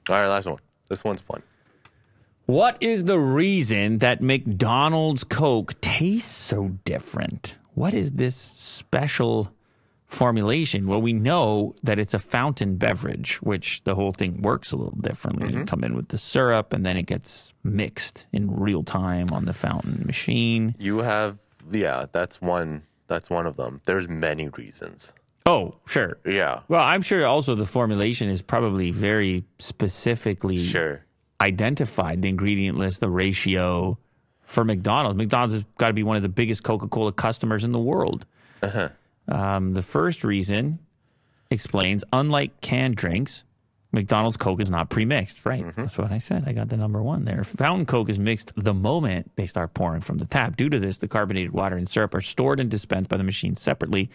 All right, last one. This one's fun. What is the reason that McDonald's Coke tastes so different? What is this special formulation? Well, we know that it's a fountain beverage, which the whole thing works a little differently. You come in with the syrup, and then it gets mixed in real time on the fountain machine. You have, yeah, that's one of them. There's many reasons. Oh, sure. Yeah. Well, I'm sure also the formulation is probably very specifically identified, the ingredient list, the ratio for McDonald's. McDonald's has got to be one of the biggest Coca-Cola customers in the world. The first reason explains, unlike canned drinks, McDonald's Coke is not pre-mixed. Right. That's what I said. I got the number one there. Fountain Coke is mixed the moment they start pouring from the tap. Due to this, the carbonated water and syrup are stored and dispensed by the machine separately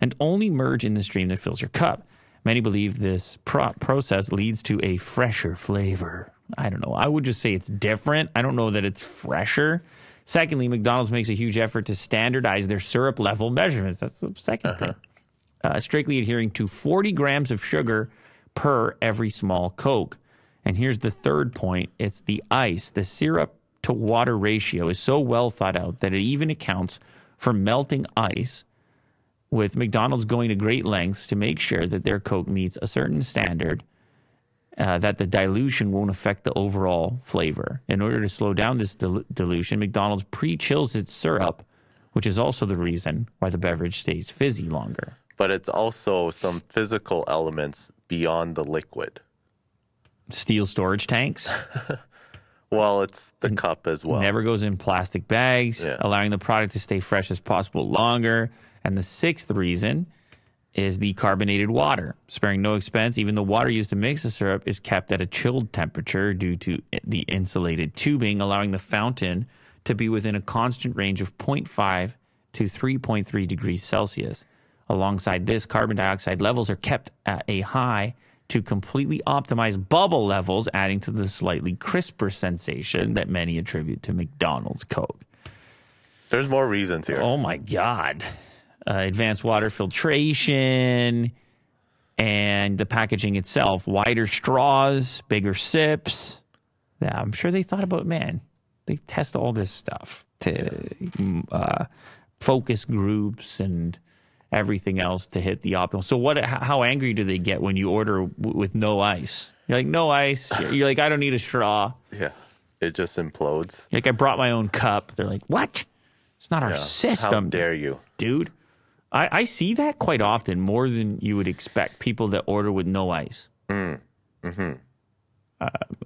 and only merge in the stream that fills your cup. Many believe this process leads to a fresher flavor. I don't know. I would just say it's different. I don't know that it's fresher. Secondly, McDonald's makes a huge effort to standardize their syrup level measurements. That's the second thing. Strictly adhering to 40 grams of sugar per every small Coke. And here's the third point. It's the ice. The syrup to water ratio is so well thought out that it even accounts for melting ice, with McDonald's going to great lengths to make sure that their Coke meets a certain standard, that the dilution won't affect the overall flavor. In order to slow down this dilution, McDonald's pre-chills its syrup, which is also the reason why the beverage stays fizzy longer. But it's also some physical elements beyond the liquid. Steel storage tanks. Well, it's the cup as well. Never goes in plastic bags, allowing the product to stay fresh as possible longer. And the sixth reason is the carbonated water. Sparing no expense, even the water used to mix the syrup is kept at a chilled temperature due to the insulated tubing, allowing the fountain to be within a constant range of 0.5 to 3.3 degrees Celsius. Alongside this, carbon dioxide levels are kept at a high to completely optimize bubble levels, adding to the slightly crisper sensation that many attribute to McDonald's Coke. There's more reasons here. Oh, my God. Advanced water filtration, and the packaging itself. Wider straws, bigger sips. Yeah, I'm sure they thought about, man, they test all this stuff to focus groups and everything else to hit the optimal. So how angry do they get when you order with no ice? You're like, no ice. You're like, I don't need a straw. Yeah, it just implodes. You're like, I brought my own cup. They're like, what? It's not our system. How dare you? Dude. I see that quite often, more than you would expect, people that order with no ice.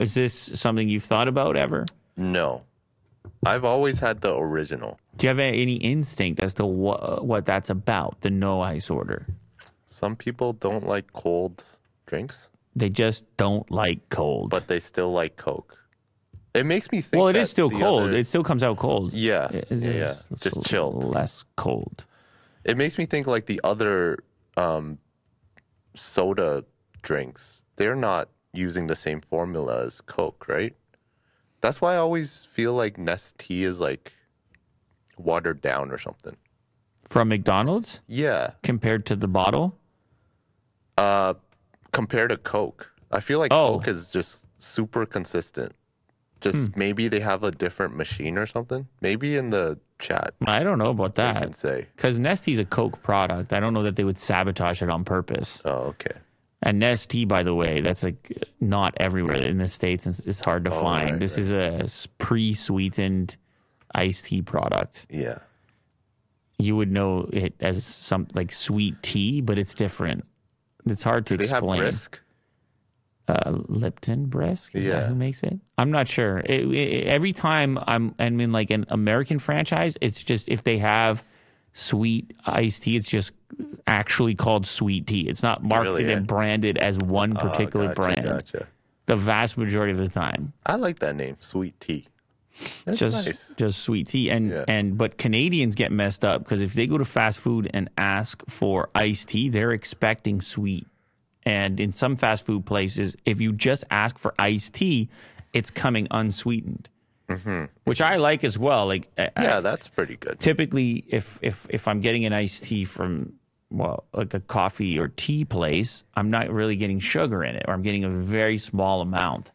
Is this something you've thought about ever? No. I've always had the original. Do you have any instinct as to what that's about, the no ice order? Some people don't like cold drinks. They just don't like cold. But they still like Coke. It makes me think. Well, it is still cold. It still comes out cold. Yeah. It's just chilled. Less cold. It makes me think like the other soda drinks, they're not using the same formula as Coke, right? That's why I always feel like Nestea is like watered down or something. From McDonald's? Yeah. Compared to the bottle? Compared to Coke. I feel like Coke is just super consistent. Just maybe they have a different machine or something. Maybe in the chat. I don't know about that. I can say. Because Nestee's a Coke product. I don't know that they would sabotage it on purpose. Oh, okay. And Nestea, by the way, that's like not everywhere in the States. It's hard to find. Right, this is a pre-sweetened iced tea product. Yeah. You would know it as some like sweet tea, but it's different. It's hard to explain. Do they have Brisk? Lipton Brisk? Is that who makes it? I'm not sure. Every time I'm in like an American franchise, it's just if they have sweet iced tea, it's just actually called sweet tea. It's not marketed and branded as one particular brand. Gotcha. The vast majority of the time. I like that name, sweet tea. That's nice. Just sweet tea. But Canadians get messed up because if they go to fast food and ask for iced tea, they're expecting sweet. And in some fast food places, if you just ask for iced tea, it's coming unsweetened, which I like as well. Like, that's pretty good. Typically, if I'm getting an iced tea from like a coffee or tea place, I'm not really getting sugar in it, or I'm getting a very small amount.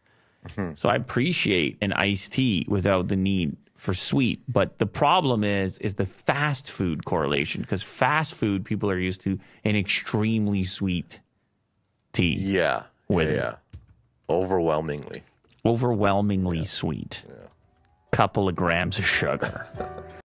So I appreciate an iced tea without the need for sweet. But the problem is the fast food correlation, because fast food, people are used to an extremely sweet tea. Yeah. With it. Overwhelmingly sweet. Couple of grams of sugar.